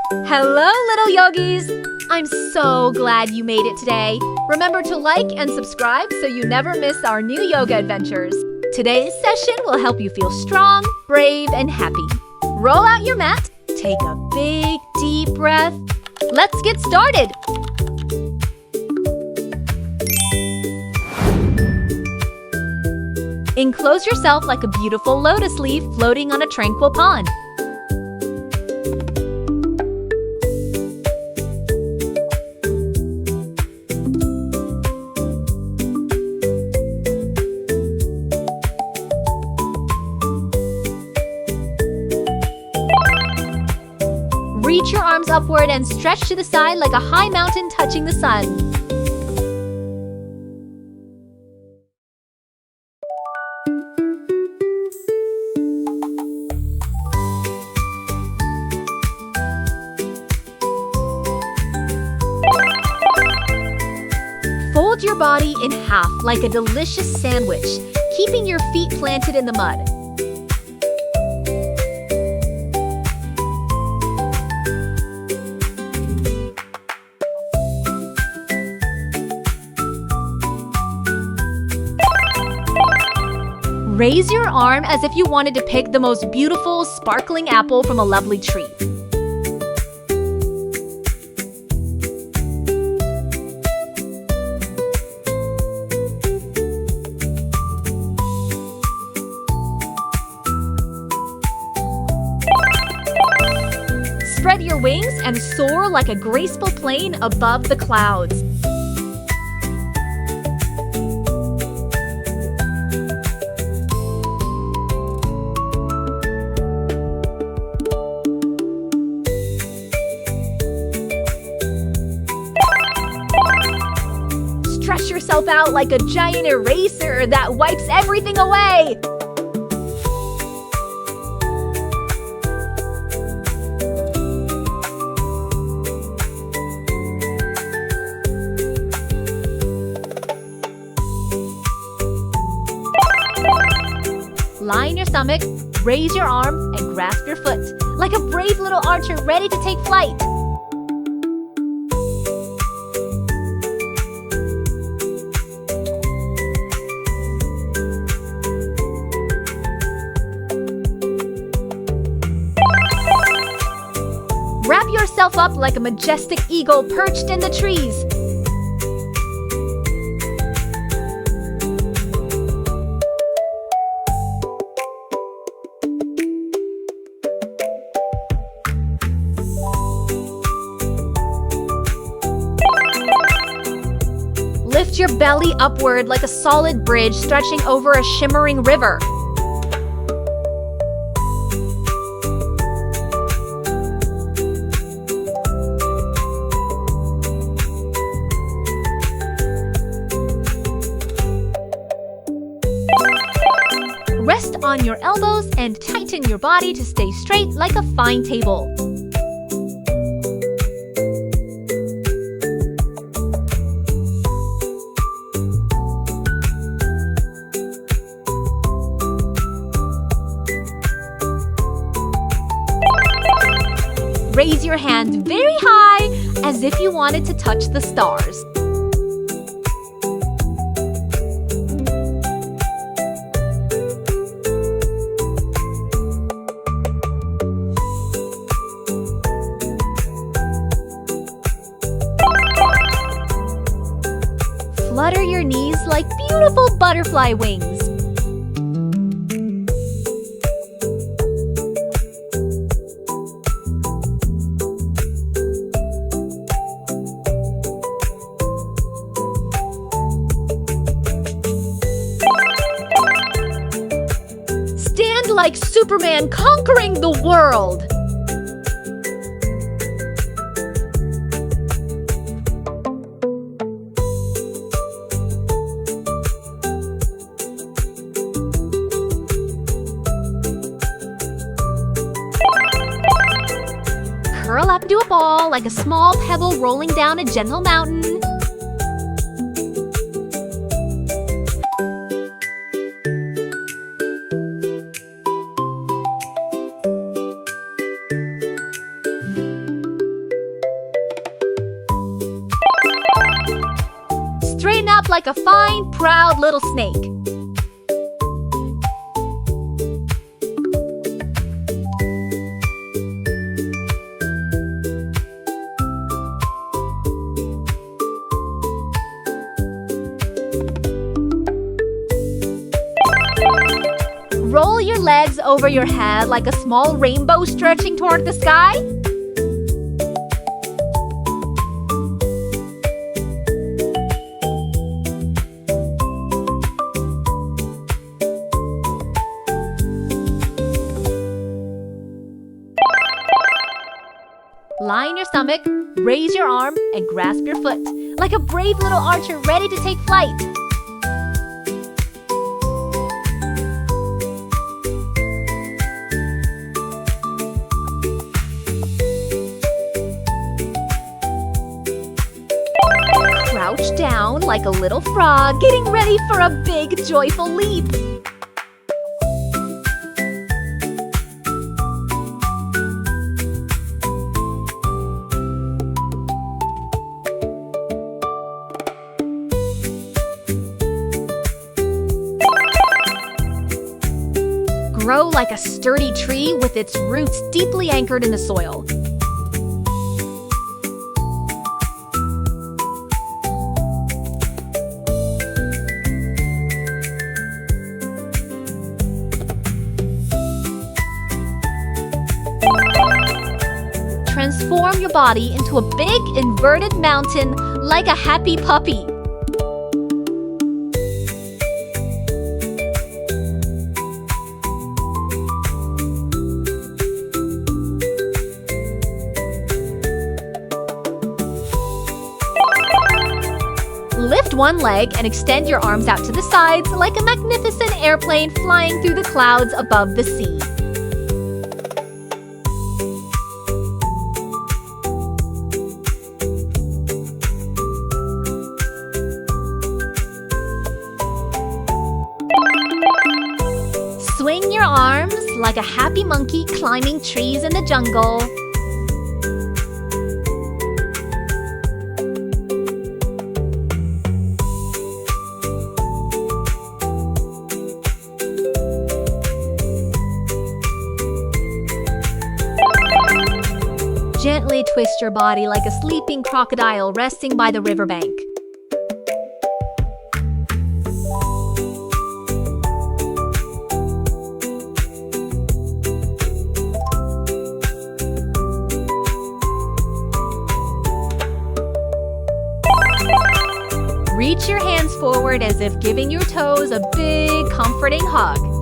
Hello, little yogis! I'm so glad you made it today. Remember to like and subscribe so you never miss our new yoga adventures. Today's session will help you feel strong, brave, and happy. Roll out your mat, take a big, deep breath. Let's get started! Enclose yourself like a beautiful lotus leaf floating on a tranquil pond. Reach your arms upward and stretch to the side like a high mountain touching the sun. Fold your body in half like a delicious sandwich, keeping your feet planted in the mud. Raise your arm as if you wanted to pick the most beautiful, sparkling apple from a lovely tree. Spread your wings and soar like a graceful plane above the clouds. Stretch yourself out like a giant eraser that wipes everything away. Lie in your stomach, raise your arm, and grasp your foot, like a brave little archer ready to take flight. Wrap yourself up like a majestic eagle perched in the trees. Lift your belly upward like a solid bridge stretching over a shimmering river. Rest on your elbows and tighten your body to stay straight like a fine table. Raise your hands very high as if you wanted to touch the stars. Flutter your knees like beautiful butterfly wings. Stand like Superman conquering the world. Curl up into a ball like a small pebble rolling down a gentle mountain. like a fine, proud little snake. Roll your legs over your head like a small rainbow stretching toward the sky. Lie on your stomach, raise your arm, and grasp your foot, like a brave little archer ready to take flight. Crouch down like a little frog, getting ready for a big, joyful leap. Grow like a sturdy tree with its roots deeply anchored in the soil. Transform your body into a big inverted mountain like a happy puppy. Lift one leg and extend your arms out to the sides like a magnificent airplane flying through the clouds above the sea. Swing your arms like a happy monkey climbing trees in the jungle. Gently twist your body like a sleeping crocodile resting by the riverbank. Reach your hands forward as if giving your toes a big, comforting hug.